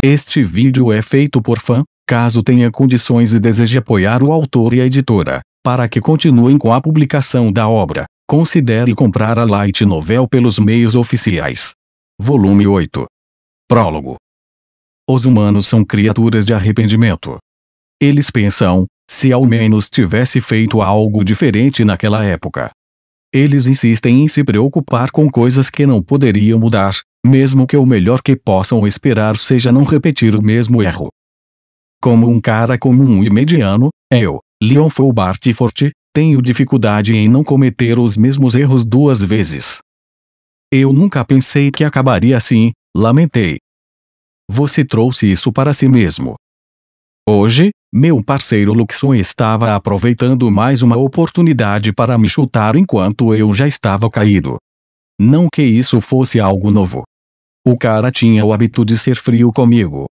Este vídeo é feito por fã, caso tenha condições e deseje apoiar o autor e a editora, para que continuem com a publicação da obra, considere comprar a light novel pelos meios oficiais. Volume 8. Prólogo. Os humanos são criaturas de arrependimento. Eles pensam, se ao menos tivesse feito algo diferente naquela época. Eles insistem em se preocupar com coisas que não poderiam mudar, mesmo que o melhor que possam esperar seja não repetir o mesmo erro. Como um cara comum e mediano, eu, Leon Bartford, tenho dificuldade em não cometer os mesmos erros duas vezes. Eu nunca pensei que acabaria assim, lamentei. Você trouxe isso para si mesmo. Hoje, meu parceiro Luxon estava aproveitando mais uma oportunidade para me chutar enquanto eu já estava caído. Não que isso fosse algo novo. O cara tinha o hábito de ser frio comigo.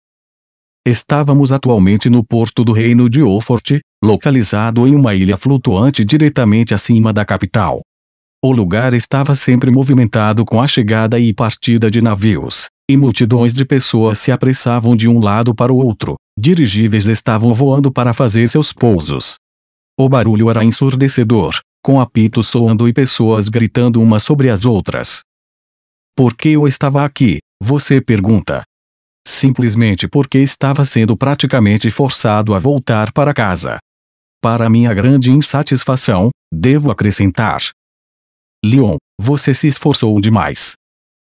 Estávamos atualmente no porto do reino de Oxford, localizado em uma ilha flutuante diretamente acima da capital. O lugar estava sempre movimentado com a chegada e partida de navios, e multidões de pessoas se apressavam de um lado para o outro. Dirigíveis estavam voando para fazer seus pousos. O barulho era ensurdecedor, com apitos soando e pessoas gritando umas sobre as outras. Por que eu estava aqui? Você pergunta. Simplesmente porque estava sendo praticamente forçado a voltar para casa. Para minha grande insatisfação, devo acrescentar. Leon, você se esforçou demais.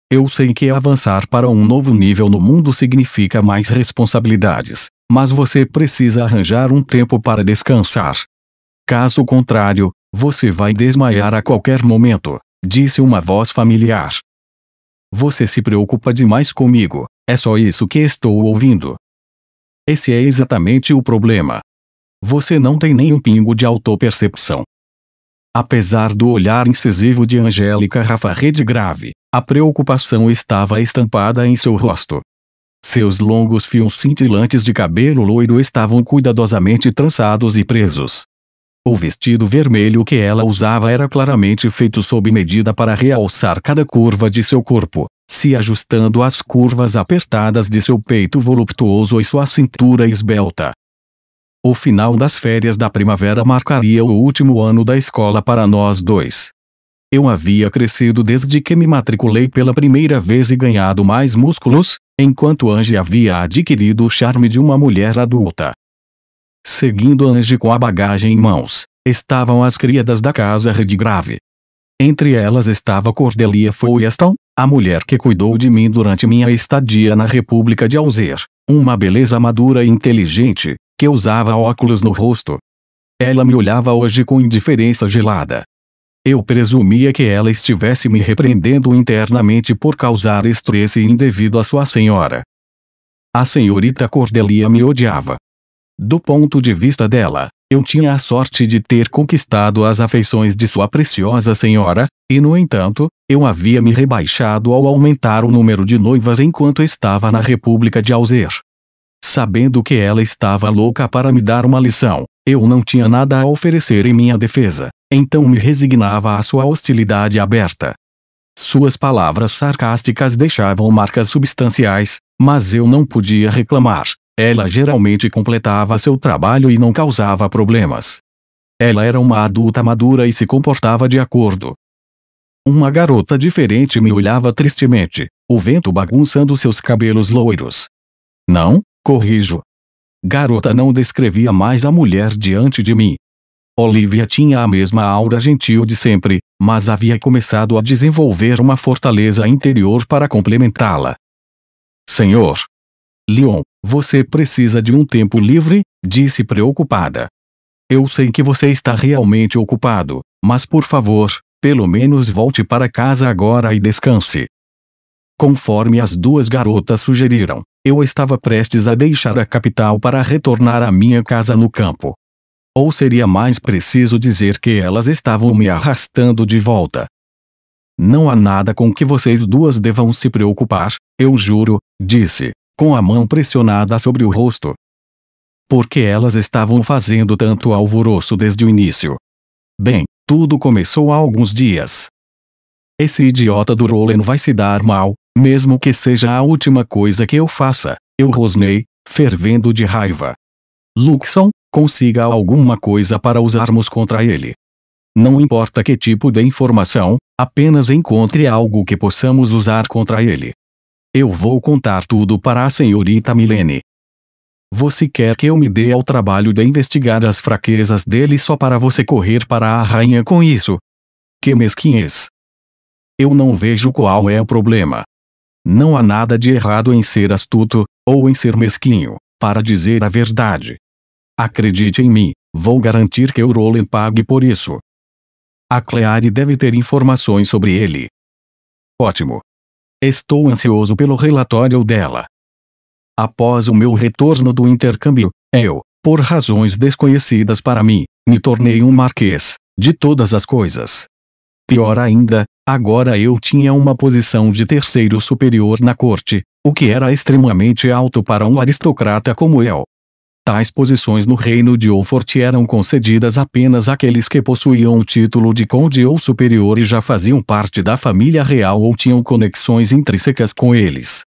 Eu sei que avançar para um novo nível no mundo significa mais responsabilidades, mas você precisa arranjar um tempo para descansar. Caso contrário, você vai desmaiar a qualquer momento, disse uma voz familiar. Você se preocupa demais comigo, é só isso que estou ouvindo. Esse é exatamente o problema. Você não tem nem um pingo de autopercepção. Apesar do olhar incisivo de Angélica Redgrave, a preocupação estava estampada em seu rosto. Seus longos fios cintilantes de cabelo loiro estavam cuidadosamente trançados e presos. O vestido vermelho que ela usava era claramente feito sob medida para realçar cada curva de seu corpo, se ajustando às curvas apertadas de seu peito voluptuoso e sua cintura esbelta. O final das férias da primavera marcaria o último ano da escola para nós dois. Eu havia crescido desde que me matriculei pela primeira vez e ganhado mais músculos, enquanto Angie havia adquirido o charme de uma mulher adulta. Seguindo Angie com a bagagem em mãos, estavam as criadas da casa Redgrave. Entre elas estava Cordelia Foyston, a mulher que cuidou de mim durante minha estadia na República de Alzer, uma beleza madura e inteligente, que usava óculos no rosto. Ela me olhava hoje com indiferença gelada. Eu presumia que ela estivesse me repreendendo internamente por causar estresse indevido à sua senhora. A senhorita Cordelia me odiava. Do ponto de vista dela, eu tinha a sorte de ter conquistado as afeições de sua preciosa senhora, e no entanto, eu havia me rebaixado ao aumentar o número de noivas enquanto estava na República de Alzer. Sabendo que ela estava louca para me dar uma lição, eu não tinha nada a oferecer em minha defesa, então me resignava à sua hostilidade aberta. Suas palavras sarcásticas deixavam marcas substanciais, mas eu não podia reclamar. Ela geralmente completava seu trabalho e não causava problemas. Ela era uma adulta madura e se comportava de acordo. Uma garota diferente me olhava tristemente, o vento bagunçando seus cabelos loiros. Não, corrijo. Garota não descrevia mais a mulher diante de mim. Olivia tinha a mesma aura gentil de sempre, mas havia começado a desenvolver uma fortaleza interior para complementá-la. Senhor Leon, você precisa de um tempo livre, disse preocupada. Eu sei que você está realmente ocupado, mas por favor, pelo menos volte para casa agora e descanse. Conforme as duas garotas sugeriram, eu estava prestes a deixar a capital para retornar à minha casa no campo. Ou seria mais preciso dizer que elas estavam me arrastando de volta. Não há nada com que vocês duas devam se preocupar, eu juro, disse, com a mão pressionada sobre o rosto. Porque elas estavam fazendo tanto alvoroço desde o início. Bem, tudo começou há alguns dias. Esse idiota do Roland vai se dar mal, mesmo que seja a última coisa que eu faça, Eu rosnei, fervendo de raiva. Luxon, consiga alguma coisa para usarmos contra ele. Não importa que tipo de informação, apenas encontre algo que possamos usar contra ele. Eu vou contar tudo para a senhorita Milene. Você quer que eu me dê ao trabalho de investigar as fraquezas dele só para você correr para a rainha com isso? Que mesquinhez! Eu não vejo qual é o problema. Não há nada de errado em ser astuto, ou em ser mesquinho, para dizer a verdade. Acredite em mim, vou garantir que o Roland pague por isso. A Claire deve ter informações sobre ele. Ótimo. Estou ansioso pelo relatório dela. Após o meu retorno do intercâmbio, eu, por razões desconhecidas para mim, me tornei um marquês, de todas as coisas. Pior ainda, agora eu tinha uma posição de terceiro superior na corte, o que era extremamente alto para um aristocrata como eu. Tais posições no reino de Oxford eram concedidas apenas àqueles que possuíam o título de conde ou superior e já faziam parte da família real ou tinham conexões intrínsecas com eles.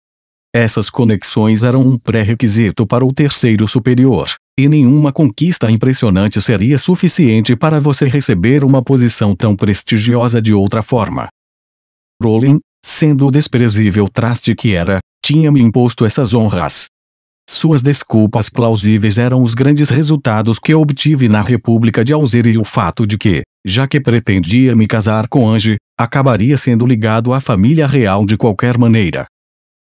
Essas conexões eram um pré-requisito para o terceiro superior, e nenhuma conquista impressionante seria suficiente para você receber uma posição tão prestigiosa de outra forma. Rowling, sendo o desprezível traste que era, tinha me imposto essas honras. Suas desculpas plausíveis eram os grandes resultados que obtive na República de Alzer e o fato de que, já que pretendia me casar com Ange, acabaria sendo ligado à família real de qualquer maneira.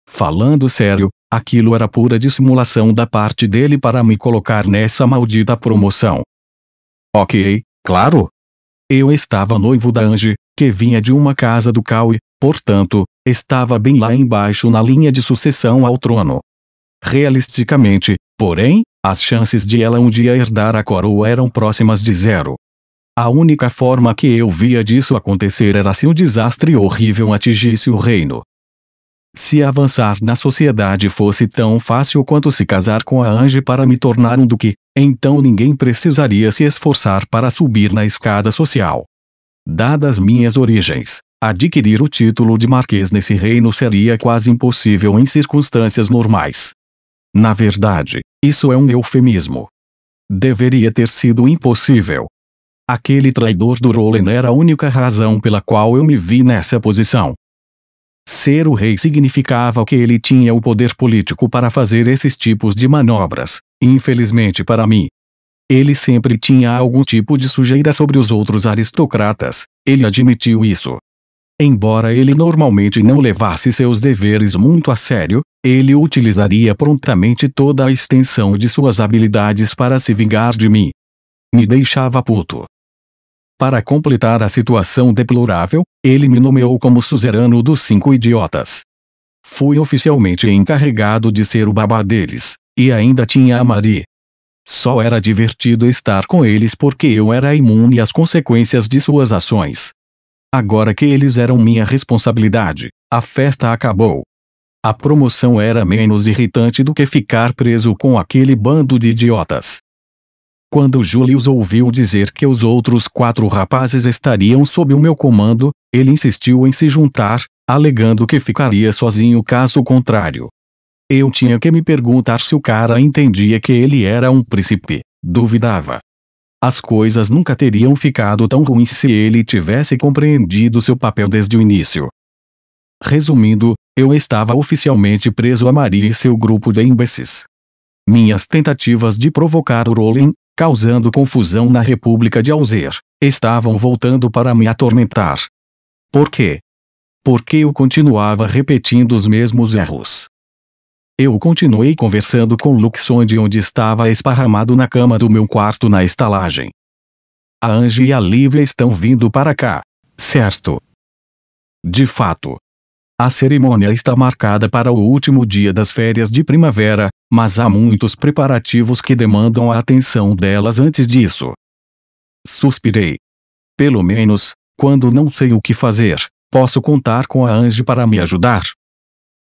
Falando sério, aquilo era pura dissimulação da parte dele para me colocar nessa maldita promoção. Ok, claro. Eu estava noivo da Ange, que vinha de uma casa do Cauê, portanto, estava bem lá embaixo na linha de sucessão ao trono. Realisticamente, porém, as chances de ela um dia herdar a coroa eram próximas de zero. A única forma que eu via disso acontecer era se um desastre horrível atingisse o reino. Se avançar na sociedade fosse tão fácil quanto se casar com a Ange para me tornar um duque, então ninguém precisaria se esforçar para subir na escada social. Dadas minhas origens, adquirir o título de marquês nesse reino seria quase impossível em circunstâncias normais. Na verdade, isso é um eufemismo. Deveria ter sido impossível. Aquele traidor do Roland era a única razão pela qual eu me vi nessa posição. Ser o rei significava que ele tinha o poder político para fazer esses tipos de manobras, infelizmente para mim. Ele sempre tinha algum tipo de sujeira sobre os outros aristocratas, ele admitiu isso. Embora ele normalmente não levasse seus deveres muito a sério, ele utilizaria prontamente toda a extensão de suas habilidades para se vingar de mim. Me deixava puto. Para completar a situação deplorável, ele me nomeou como suzerano dos 5 idiotas. Fui oficialmente encarregado de ser o babá deles, e ainda tinha a Marie. Só era divertido estar com eles porque eu era imune às consequências de suas ações. Agora que eles eram minha responsabilidade, a festa acabou. A promoção era menos irritante do que ficar preso com aquele bando de idiotas. Quando Julius ouviu dizer que os outros 4 rapazes estariam sob o meu comando, ele insistiu em se juntar, alegando que ficaria sozinho caso contrário. Eu tinha que me perguntar se o cara entendia que ele era um príncipe, duvidava. As coisas nunca teriam ficado tão ruins se ele tivesse compreendido seu papel desde o início. Resumindo, eu estava oficialmente preso a Marie e seu grupo de imbecis. Minhas tentativas de provocar o Roland, causando confusão na República de Alzer, estavam voltando para me atormentar. Por quê? Porque eu continuava repetindo os mesmos erros. Eu continuei conversando com Luxon de onde estava esparramado na cama do meu quarto na estalagem. A Ange e a Lívia estão vindo para cá, certo? De fato. A cerimônia está marcada para o último dia das férias de primavera, mas há muitos preparativos que demandam a atenção delas antes disso. Suspirei. Pelo menos, quando não sei o que fazer, posso contar com a Ange para me ajudar.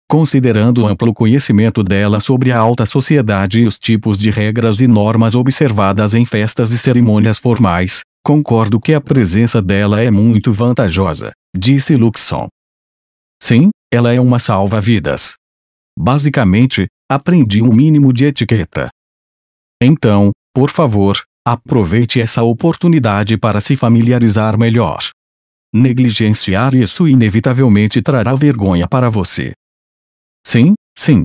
Considerando o amplo conhecimento dela sobre a alta sociedade e os tipos de regras e normas observadas em festas e cerimônias formais, concordo que a presença dela é muito vantajosa, disse Luxon. Sim, ela é uma salva-vidas. Basicamente, aprendi um mínimo de etiqueta. Então, por favor, aproveite essa oportunidade para se familiarizar melhor. Negligenciar isso inevitavelmente trará vergonha para você. Sim, sim.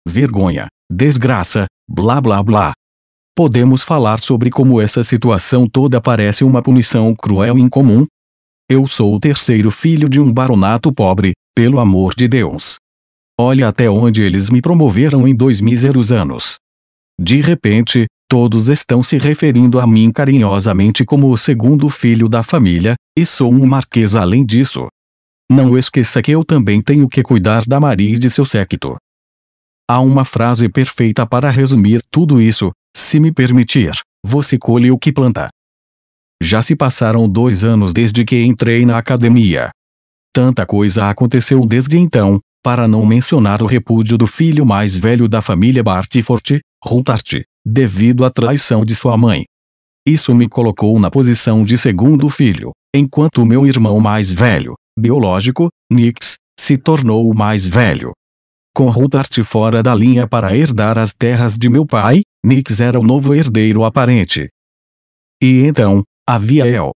Vergonha, desgraça, blá blá blá. Podemos falar sobre como essa situação toda parece uma punição cruel e incomum? Eu sou o terceiro filho de um baronato pobre, pelo amor de Deus. Olha até onde eles me promoveram em 2 míseros anos. De repente, todos estão se referindo a mim carinhosamente como o segundo filho da família, e sou um marquês além disso. Não esqueça que eu também tenho que cuidar da Maria e de seu séquito. Há uma frase perfeita para resumir tudo isso: se me permitir, você colhe o que planta. Já se passaram 2 anos desde que entrei na academia. Tanta coisa aconteceu desde então, para não mencionar o repúdio do filho mais velho da família Bartyford, Routart, devido à traição de sua mãe. Isso me colocou na posição de segundo filho, enquanto meu irmão mais velho, biológico, Nix, se tornou o mais velho. Com Routart fora da linha para herdar as terras de meu pai, Nix era o novo herdeiro aparente. E então, havia eu.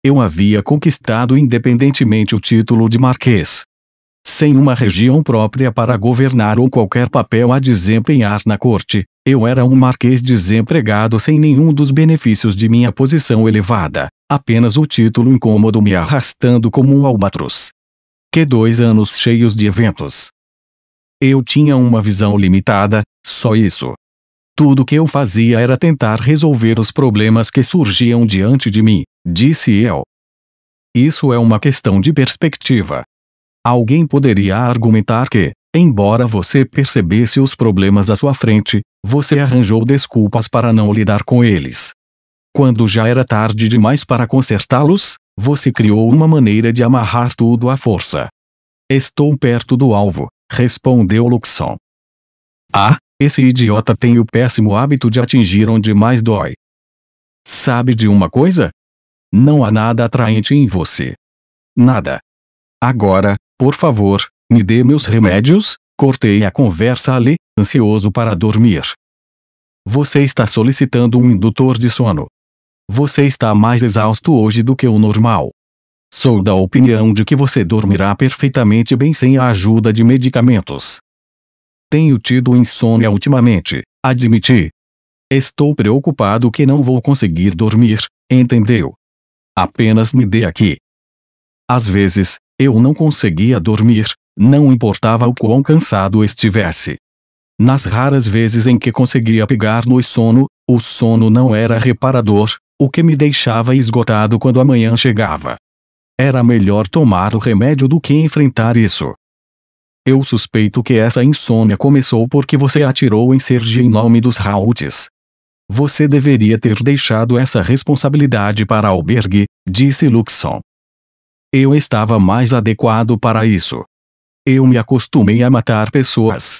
Eu havia conquistado independentemente o título de marquês. Sem uma região própria para governar ou qualquer papel a desempenhar na corte, eu era um marquês desempregado sem nenhum dos benefícios de minha posição elevada, apenas o título incômodo me arrastando como um albatros. Que 2 anos cheios de eventos. Eu tinha uma visão limitada, só isso. Tudo que eu fazia era tentar resolver os problemas que surgiam diante de mim, disse eu. Isso é uma questão de perspectiva. Alguém poderia argumentar que, embora você percebesse os problemas à sua frente, você arranjou desculpas para não lidar com eles. Quando já era tarde demais para consertá-los, você criou uma maneira de amarrar tudo à força. Estou perto do alvo, respondeu Luxon. Ah, esse idiota tem o péssimo hábito de atingir onde mais dói. Sabe de uma coisa? Não há nada atraente em você. Nada. Agora, por favor, me dê meus remédios, cortei a conversa ali, ansioso para dormir. Você está solicitando um indutor de sono. Você está mais exausto hoje do que o normal. Sou da opinião de que você dormirá perfeitamente bem sem a ajuda de medicamentos. Tenho tido insônia ultimamente, admiti. Estou preocupado que não vou conseguir dormir, entendeu? Apenas me dê aqui. Às vezes, eu não conseguia dormir, não importava o quão cansado estivesse. Nas raras vezes em que conseguia pegar no sono, o sono não era reparador, o que me deixava esgotado quando a manhã chegava. Era melhor tomar o remédio do que enfrentar isso. Eu suspeito que essa insônia começou porque você atirou em Sergi em nome dos Rautes. Você deveria ter deixado essa responsabilidade para Albergue, disse Luxon. Eu estava mais adequado para isso. Eu me acostumei a matar pessoas.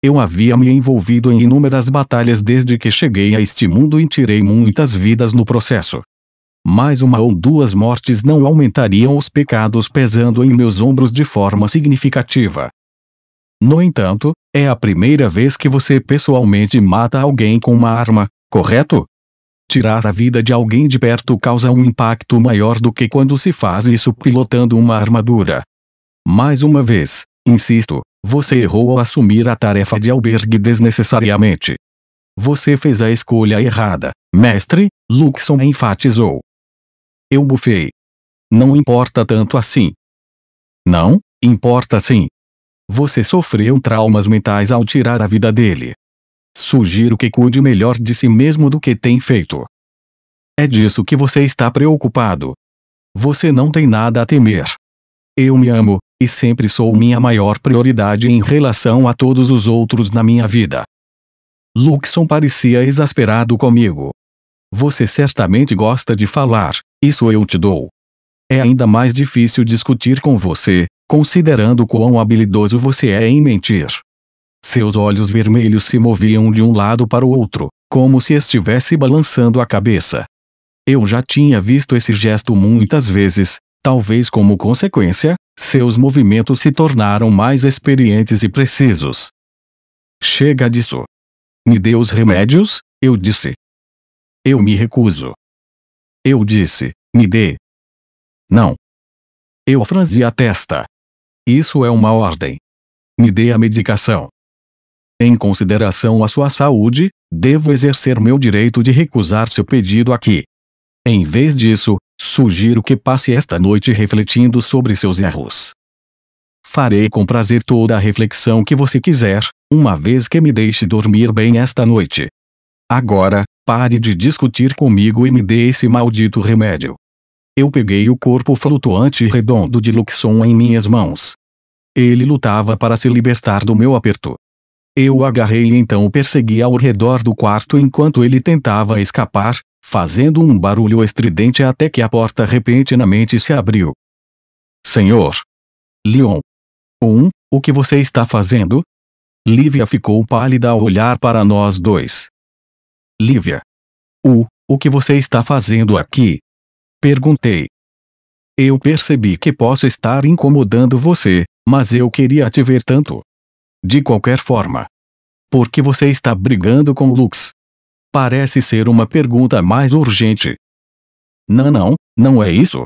Eu havia me envolvido em inúmeras batalhas desde que cheguei a este mundo e tirei muitas vidas no processo. Mais 1 ou 2 mortes não aumentariam os pecados pesando em meus ombros de forma significativa. No entanto, é a primeira vez que você pessoalmente mata alguém com uma arma, correto? Tirar a vida de alguém de perto causa um impacto maior do que quando se faz isso pilotando uma armadura. Mais uma vez, insisto, você errou ao assumir a tarefa de albergue desnecessariamente. Você fez a escolha errada, mestre, Luxon enfatizou. Eu bufei. Não importa tanto assim. Não, importa sim. Você sofreu traumas mentais ao tirar a vida dele. Sugiro que cuide melhor de si mesmo do que tem feito. É disso que você está preocupado. Você não tem nada a temer. Eu me amo, e sempre sou minha maior prioridade em relação a todos os outros na minha vida. Luxon parecia exasperado comigo. Você certamente gosta de falar, isso eu te dou. É ainda mais difícil discutir com você, considerando quão habilidoso você é em mentir. Seus olhos vermelhos se moviam de um lado para o outro, como se estivesse balançando a cabeça. Eu já tinha visto esse gesto muitas vezes, talvez como consequência, seus movimentos se tornaram mais experientes e precisos. Chega disso. Me dê os remédios, eu disse. Eu me recuso. Eu disse, me dê. Não. Eu franzi a testa. Isso é uma ordem. Me dê a medicação. Em consideração à sua saúde, devo exercer meu direito de recusar seu pedido aqui. Em vez disso, sugiro que passe esta noite refletindo sobre seus erros. Farei com prazer toda a reflexão que você quiser, uma vez que me deixe dormir bem esta noite. Agora, pare de discutir comigo e me dê esse maldito remédio. Eu peguei o corpo flutuante e redondo de Luxon em minhas mãos. Ele lutava para se libertar do meu aperto. Eu o agarrei e então o persegui ao redor do quarto enquanto ele tentava escapar, fazendo um barulho estridente até que a porta repentinamente se abriu. Senhor! Leon! O que você está fazendo? Lívia ficou pálida ao olhar para nós dois. Lívia! O que você está fazendo aqui? Perguntei. Eu percebi que posso estar incomodando você, mas eu queria te ver tanto. De qualquer forma. Por que você está brigando com Lux? Parece ser uma pergunta mais urgente. Não é isso.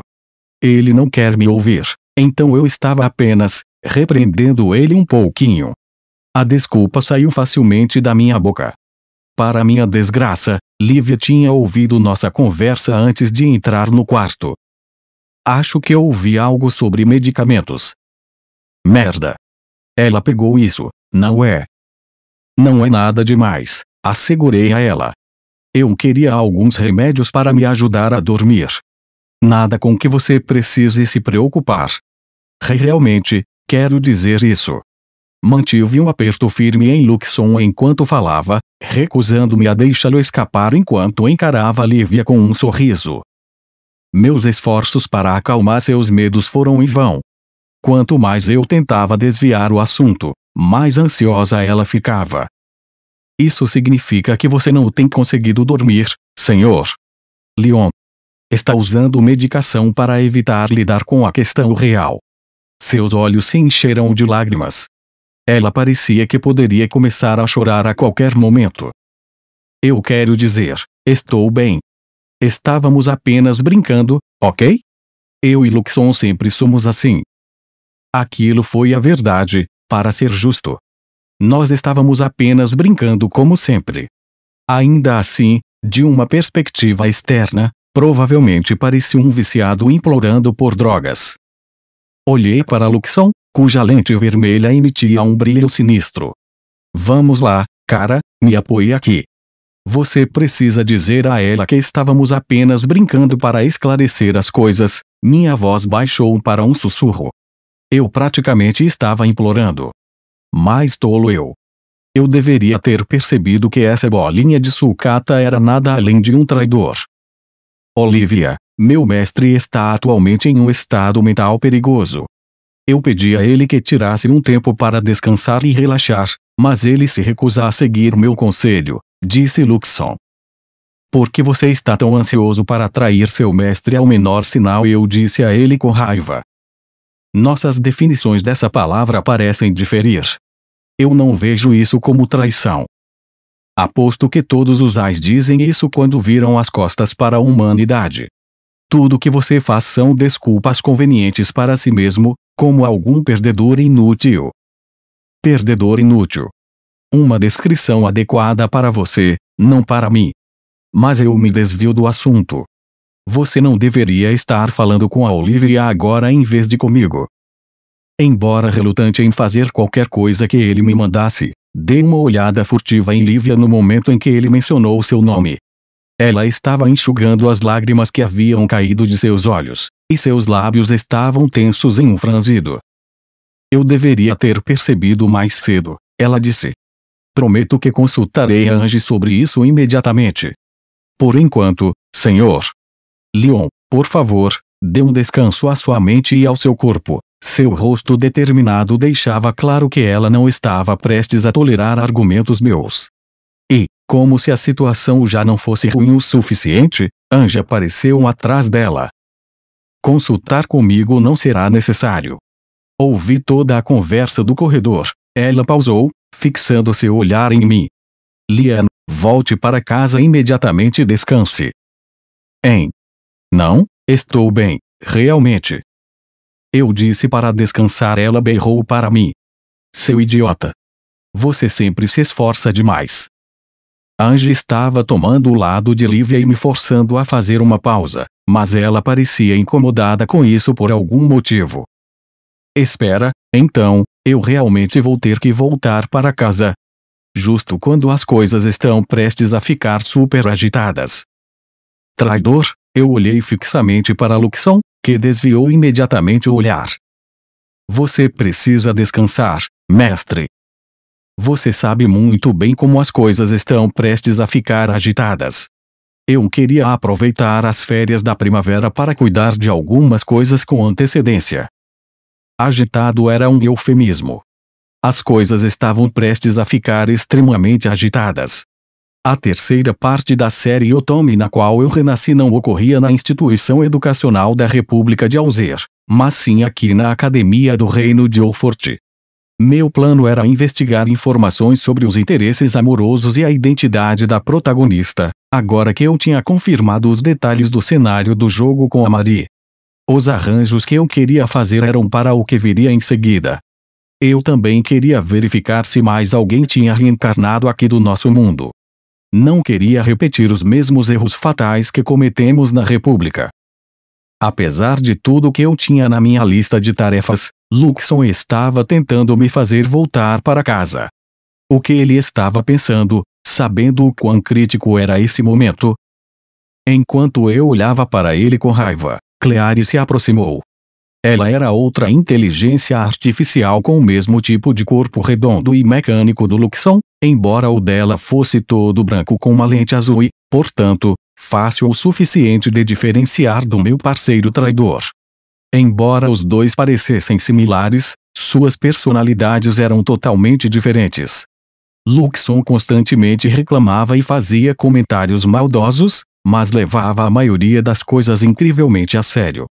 Ele não quer me ouvir, então eu estava apenas repreendendo ele um pouquinho. A desculpa saiu facilmente da minha boca. Para minha desgraça, Lívia tinha ouvido nossa conversa antes de entrar no quarto. Acho que ouvi algo sobre medicamentos. Merda. Ela pegou isso, não é? Não é nada demais, assegurei a ela. Eu queria alguns remédios para me ajudar a dormir. Nada com que você precise se preocupar. Realmente, quero dizer isso. Mantive um aperto firme em Luxon enquanto falava, recusando-me a deixá-lo escapar enquanto encarava Lívia com um sorriso. Meus esforços para acalmar seus medos foram em vão. Quanto mais eu tentava desviar o assunto, mais ansiosa ela ficava. Isso significa que você não tem conseguido dormir, senhor. Leon. Está usando medicação para evitar lidar com a questão real. Seus olhos se encheram de lágrimas. Ela parecia que poderia começar a chorar a qualquer momento. Eu quero dizer, estou bem. Estávamos apenas brincando, ok? Eu e Luxon sempre somos assim. Aquilo foi a verdade, para ser justo. Nós estávamos apenas brincando como sempre. Ainda assim, de uma perspectiva externa, provavelmente parecia um viciado implorando por drogas. Olhei para Luxon, cuja lente vermelha emitia um brilho sinistro. Vamos lá, cara, me apoie aqui. Você precisa dizer a ela que estávamos apenas brincando para esclarecer as coisas. Minha voz baixou para um sussurro. Eu praticamente estava implorando. Mais tolo eu. Eu deveria ter percebido que essa bolinha de sucata era nada além de um traidor. Olivia, meu mestre está atualmente em um estado mental perigoso. Eu pedi a ele que tirasse um tempo para descansar e relaxar, mas ele se recusa a seguir meu conselho, disse Luxon. Por que você está tão ansioso para atrair seu mestre ao menor sinal? Eu disse a ele com raiva. Nossas definições dessa palavra parecem diferir. Eu não vejo isso como traição. Aposto que todos os ais dizem isso quando viram as costas para a humanidade. Tudo que você faz são desculpas convenientes para si mesmo, como algum perdedor inútil. Perdedor inútil. Uma descrição adequada para você, não para mim. Mas eu me desvio do assunto. Você não deveria estar falando com a Olivia agora em vez de comigo. Embora relutante em fazer qualquer coisa que ele me mandasse, dei uma olhada furtiva em Lívia no momento em que ele mencionou seu nome. Ela estava enxugando as lágrimas que haviam caído de seus olhos, e seus lábios estavam tensos em um franzido. Eu deveria ter percebido mais cedo, ela disse. Prometo que consultarei a Angie sobre isso imediatamente. Por enquanto, senhor. Leon, por favor, dê um descanso à sua mente e ao seu corpo. Seu rosto determinado deixava claro que ela não estava prestes a tolerar argumentos meus. E, como se a situação já não fosse ruim o suficiente, Angie apareceu atrás dela. Consultar comigo não será necessário. Ouvi toda a conversa do corredor. Ela pausou, fixando seu olhar em mim. Lian, volte para casa imediatamente e descanse. Hein? Não, estou bem, realmente. Eu disse para descansar. Ela berrou para mim. Seu idiota. Você sempre se esforça demais. Angie estava tomando o lado de Lívia e me forçando a fazer uma pausa, mas ela parecia incomodada com isso por algum motivo. Espera, então, eu realmente vou ter que voltar para casa. Justo quando as coisas estão prestes a ficar super agitadas. Traidor, eu olhei fixamente para Luxon, que desviou imediatamente o olhar. Você precisa descansar, mestre. Você sabe muito bem como as coisas estão prestes a ficar agitadas. Eu queria aproveitar as férias da primavera para cuidar de algumas coisas com antecedência. Agitado era um eufemismo. As coisas estavam prestes a ficar extremamente agitadas. A terceira parte da série Otome na qual eu renasci não ocorria na instituição educacional da República de Alzer, mas sim aqui na Academia do Reino de Olfort. Meu plano era investigar informações sobre os interesses amorosos e a identidade da protagonista, agora que eu tinha confirmado os detalhes do cenário do jogo com a Marie. Os arranjos que eu queria fazer eram para o que viria em seguida. Eu também queria verificar se mais alguém tinha reencarnado aqui do nosso mundo. Não queria repetir os mesmos erros fatais que cometemos na República. Apesar de tudo que eu tinha na minha lista de tarefas, Luxon estava tentando me fazer voltar para casa. O que ele estava pensando, sabendo o quão crítico era esse momento? Enquanto eu olhava para ele com raiva, Cleary se aproximou. Ela era outra inteligência artificial com o mesmo tipo de corpo redondo e mecânico do Luxon, embora o dela fosse todo branco com uma lente azul e, portanto, fácil o suficiente de diferenciar do meu parceiro traidor. Embora os dois parecessem similares, suas personalidades eram totalmente diferentes. Luxon constantemente reclamava e fazia comentários maldosos, mas levava a maioria das coisas incrivelmente a sério.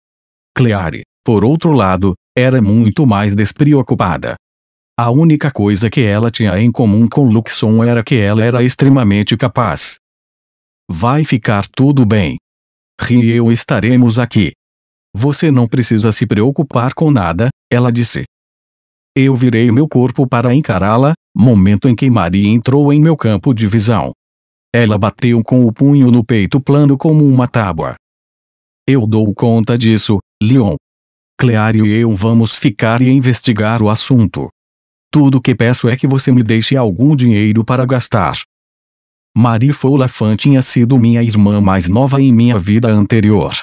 Cleary, por outro lado, era muito mais despreocupada. A única coisa que ela tinha em comum com Luxon era que ela era extremamente capaz. Vai ficar tudo bem. Ri e eu estaremos aqui. Você não precisa se preocupar com nada, ela disse. Eu virei meu corpo para encará-la, momento em que Marie entrou em meu campo de visão. Ela bateu com o punho no peito plano como uma tábua. Eu dou conta disso, Leon. Cleary e eu vamos ficar e investigar o assunto. Tudo que peço é que você me deixe algum dinheiro para gastar. Marie Folafant tinha sido minha irmã mais nova em minha vida anterior.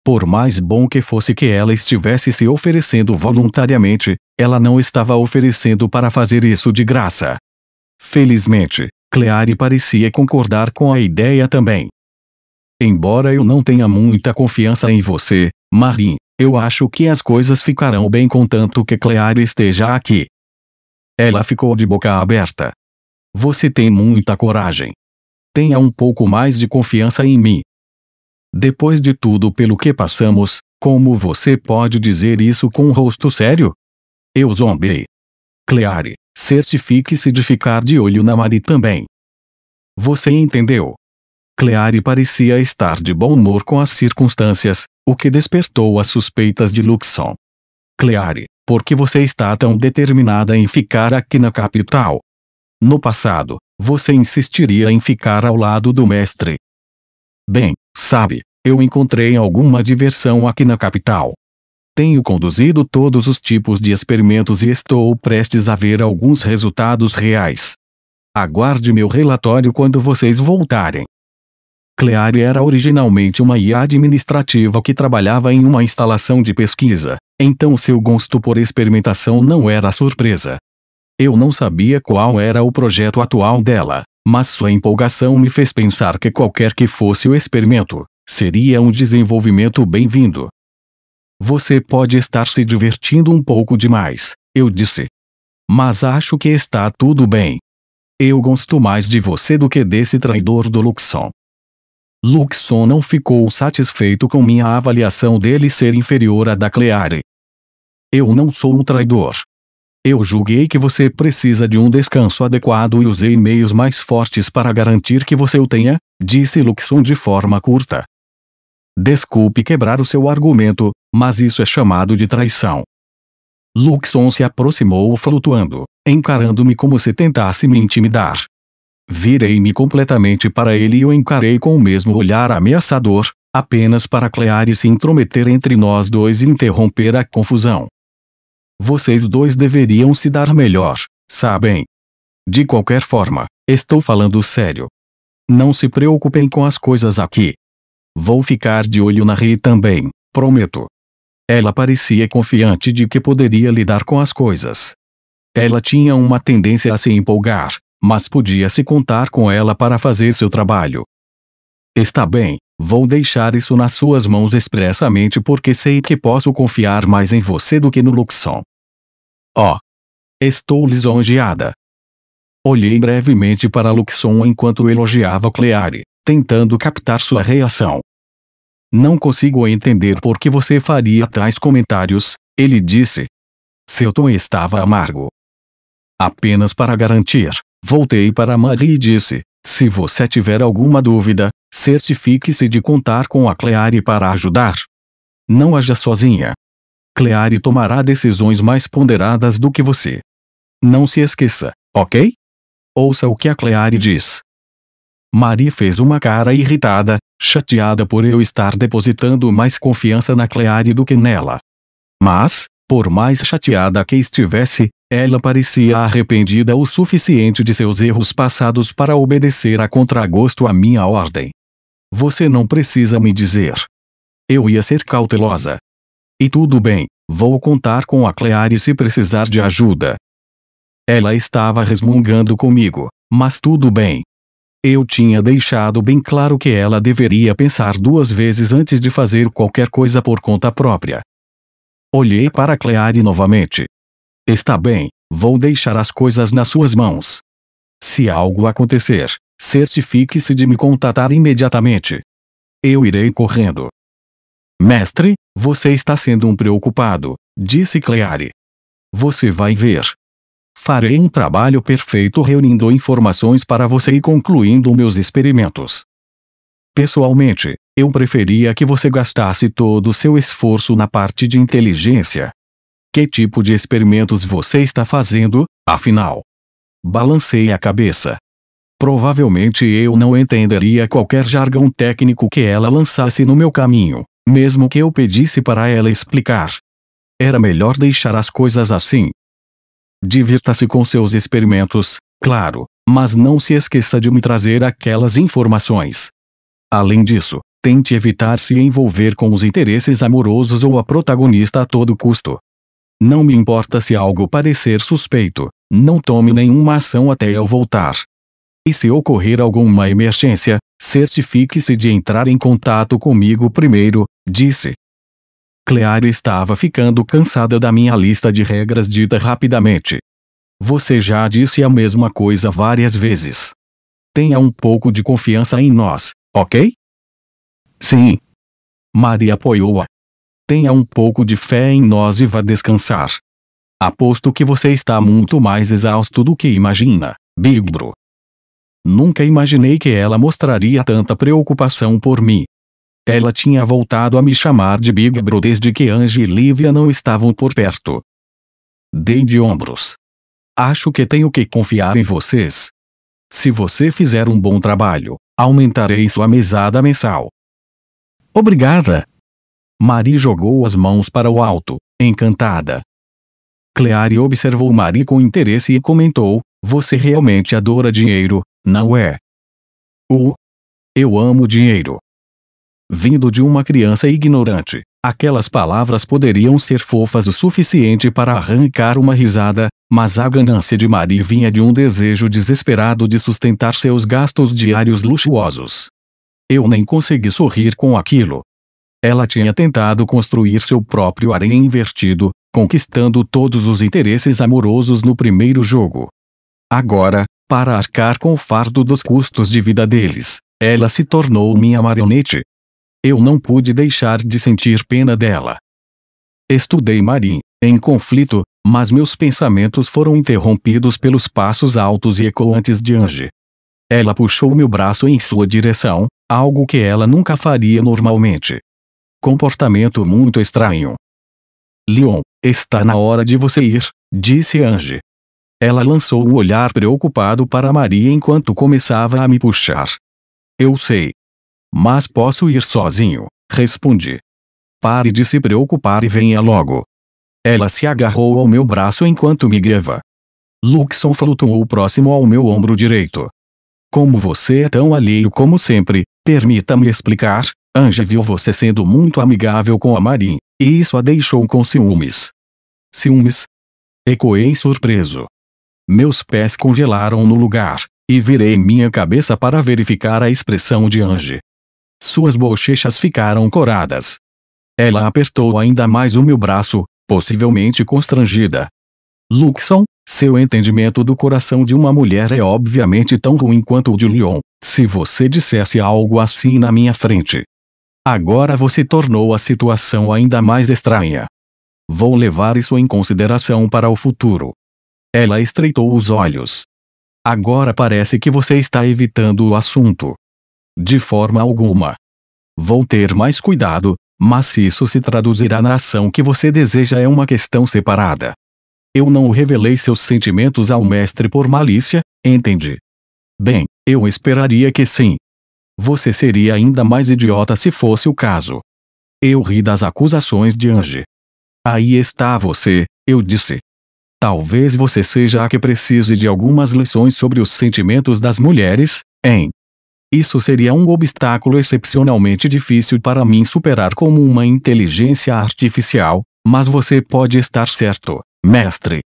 Por mais bom que fosse que ela estivesse se oferecendo voluntariamente, ela não estava oferecendo para fazer isso de graça. Felizmente, Cleary parecia concordar com a ideia também. Embora eu não tenha muita confiança em você, Marie, eu acho que as coisas ficarão bem contanto que Cleary esteja aqui. Ela ficou de boca aberta. Você tem muita coragem. Tenha um pouco mais de confiança em mim. Depois de tudo pelo que passamos, como você pode dizer isso com um rosto sério? Eu zombei. Cleary, certifique-se de ficar de olho na Marie também. Você entendeu? Cleary parecia estar de bom humor com as circunstâncias, o que despertou as suspeitas de Luxon. Cleary, por que você está tão determinada em ficar aqui na capital? No passado, você insistiria em ficar ao lado do mestre. Bem, sabe, eu encontrei alguma diversão aqui na capital. Tenho conduzido todos os tipos de experimentos e estou prestes a ver alguns resultados reais. Aguarde meu relatório quando vocês voltarem. Cleary era originalmente uma IA administrativa que trabalhava em uma instalação de pesquisa, então seu gosto por experimentação não era surpresa. Eu não sabia qual era o projeto atual dela, mas sua empolgação me fez pensar que qualquer que fosse o experimento, seria um desenvolvimento bem-vindo. Você pode estar se divertindo um pouco demais, eu disse. Mas acho que está tudo bem. Eu gosto mais de você do que desse traidor do Luxon. Luxon não ficou satisfeito com minha avaliação dele ser inferior à da Cleary. Eu não sou um traidor. Eu julguei que você precisa de um descanso adequado e usei meios mais fortes para garantir que você o tenha, disse Luxon de forma curta. Desculpe quebrar o seu argumento, mas isso é chamado de traição. Luxon se aproximou flutuando, encarando-me como se tentasse me intimidar. Virei-me completamente para ele e o encarei com o mesmo olhar ameaçador, apenas para Cleary se intrometer entre nós dois e interromper a confusão. Vocês dois deveriam se dar melhor, sabem? De qualquer forma, estou falando sério. Não se preocupem com as coisas aqui. Vou ficar de olho na Ri também, prometo. Ela parecia confiante de que poderia lidar com as coisas. Ela tinha uma tendência a se empolgar, mas podia-se contar com ela para fazer seu trabalho. Está bem, vou deixar isso nas suas mãos expressamente porque sei que posso confiar mais em você do que no Luxon. Oh! Estou lisonjeada. Olhei brevemente para Luxon enquanto elogiava Cleary, tentando captar sua reação. Não consigo entender por que você faria tais comentários, ele disse. Seu tom estava amargo. Apenas para garantir, voltei para Marie e disse, se você tiver alguma dúvida, certifique-se de contar com a Cleary para ajudar. Não haja sozinha. Cleary tomará decisões mais ponderadas do que você. Não se esqueça, ok? Ouça o que a Cleary diz. Marie fez uma cara irritada, chateada por eu estar depositando mais confiança na Cleary do que nela. Mas, por mais chateada que estivesse, ela parecia arrependida o suficiente de seus erros passados para obedecer a contragosto à minha ordem. Você não precisa me dizer. Eu ia ser cautelosa. E tudo bem, vou contar com a Cleary se precisar de ajuda. Ela estava resmungando comigo, mas tudo bem. Eu tinha deixado bem claro que ela deveria pensar duas vezes antes de fazer qualquer coisa por conta própria. Olhei para Cleary novamente. Está bem, vou deixar as coisas nas suas mãos. Se algo acontecer, certifique-se de me contatar imediatamente. Eu irei correndo. Mestre, você está sendo um preocupado, disse Cleary. Você vai ver. Farei um trabalho perfeito reunindo informações para você e concluindo meus experimentos. Pessoalmente, eu preferia que você gastasse todo o seu esforço na parte de inteligência. Que tipo de experimentos você está fazendo, afinal? Balancei a cabeça. Provavelmente eu não entenderia qualquer jargão técnico que ela lançasse no meu caminho, mesmo que eu pedisse para ela explicar. Era melhor deixar as coisas assim. Divirta-se com seus experimentos, claro, mas não se esqueça de me trazer aquelas informações. Além disso, tente evitar se envolver com os interesses amorosos ou a protagonista a todo custo. Não me importa se algo parecer suspeito, não tome nenhuma ação até eu voltar. E se ocorrer alguma emergência, certifique-se de entrar em contato comigo primeiro, disse. Cleary estava ficando cansada da minha lista de regras dita rapidamente. Você já disse a mesma coisa várias vezes. Tenha um pouco de confiança em nós, ok? Sim. Marie apoiou-a. Tenha um pouco de fé em nós e vá descansar. Aposto que você está muito mais exausto do que imagina, Big Bro. Nunca imaginei que ela mostraria tanta preocupação por mim. Ela tinha voltado a me chamar de Big Bro desde que Angie e Lívia não estavam por perto. Dei de ombros. Acho que tenho que confiar em vocês. Se você fizer um bom trabalho, aumentarei sua mesada mensal. Obrigada. Marie jogou as mãos para o alto, encantada. Cleary observou Marie com interesse e comentou, você realmente adora dinheiro, não é? Eu amo dinheiro. Vindo de uma criança ignorante, aquelas palavras poderiam ser fofas o suficiente para arrancar uma risada, mas a ganância de Marie vinha de um desejo desesperado de sustentar seus gastos diários luxuosos. Eu nem consegui sorrir com aquilo. Ela tinha tentado construir seu próprio harém invertido, conquistando todos os interesses amorosos no primeiro jogo. Agora, para arcar com o fardo dos custos de vida deles, ela se tornou minha marionete. Eu não pude deixar de sentir pena dela. Estudei Marie, em conflito, Mas meus pensamentos foram interrompidos pelos passos altos e ecoantes de Angie. Ela puxou meu braço em sua direção, algo que ela nunca faria normalmente. Comportamento muito estranho. Leon, está na hora de você ir, disse Angie. Ela lançou um olhar preocupado para Maria enquanto começava a me puxar. Eu sei. Mas posso ir sozinho, respondi. Pare de se preocupar e venha logo. Ela se agarrou ao meu braço enquanto me guiava. Luxon flutuou próximo ao meu ombro direito. Como você é tão alheio como sempre, permita-me explicar. Angie viu você sendo muito amigável com a Marin, e isso a deixou com ciúmes. Ciúmes? Ecoei surpreso. Meus pés congelaram no lugar, e virei minha cabeça para verificar a expressão de Angie. Suas bochechas ficaram coradas. Ela apertou ainda mais o meu braço, possivelmente constrangida. Luxon, seu entendimento do coração de uma mulher é obviamente tão ruim quanto o de Leon, se você dissesse algo assim na minha frente. Agora você tornou a situação ainda mais estranha. Vou levar isso em consideração para o futuro. Ela estreitou os olhos. Agora parece que você está evitando o assunto. De forma alguma. Vou ter mais cuidado, mas se isso se traduzirá na ação que você deseja é uma questão separada. Eu não revelei seus sentimentos ao mestre por malícia, entende? Bem, eu esperaria que sim. Você seria ainda mais idiota se fosse o caso. Eu ri das acusações de Angie. Aí está você, eu disse. Talvez você seja a que precise de algumas lições sobre os sentimentos das mulheres, hein? Isso seria um obstáculo excepcionalmente difícil para mim superar como uma inteligência artificial, mas você pode estar certo, mestre.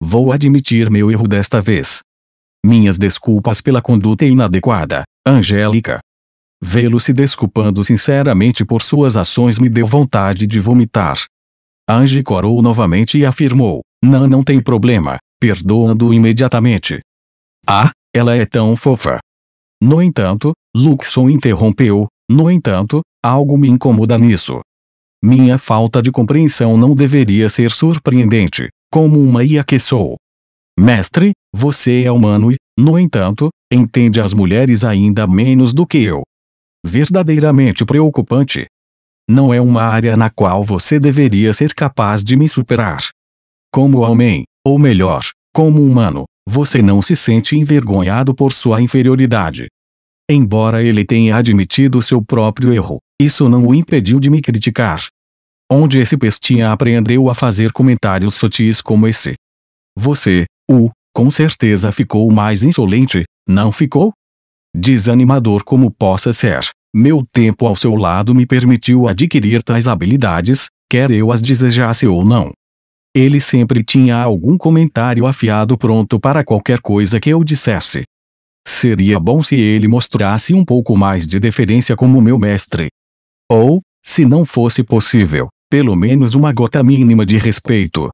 Vou admitir meu erro desta vez. Minhas desculpas pela conduta inadequada, Angélica. Vê-lo se desculpando sinceramente por suas ações me deu vontade de vomitar. Angie corou novamente e afirmou, não tem problema, perdoando imediatamente. Ah, ela é tão fofa. No entanto, Luxon interrompeu, algo me incomoda nisso. Minha falta de compreensão não deveria ser surpreendente, como uma IA que sou. Mestre, você é humano e, no entanto, entende as mulheres ainda menos do que eu. Verdadeiramente preocupante. Não é uma área na qual você deveria ser capaz de me superar. Como homem, ou melhor, como humano, você não se sente envergonhado por sua inferioridade. Embora ele tenha admitido seu próprio erro, isso não o impediu de me criticar. Onde esse pestinha aprendeu a fazer comentários sutis como esse? Você, com certeza ficou mais insolente, não ficou? Desanimador como possa ser, meu tempo ao seu lado me permitiu adquirir tais habilidades, quer eu as desejasse ou não. Ele sempre tinha algum comentário afiado pronto para qualquer coisa que eu dissesse. Seria bom se ele mostrasse um pouco mais de deferência como meu mestre. Ou, se não fosse possível, pelo menos uma gota mínima de respeito.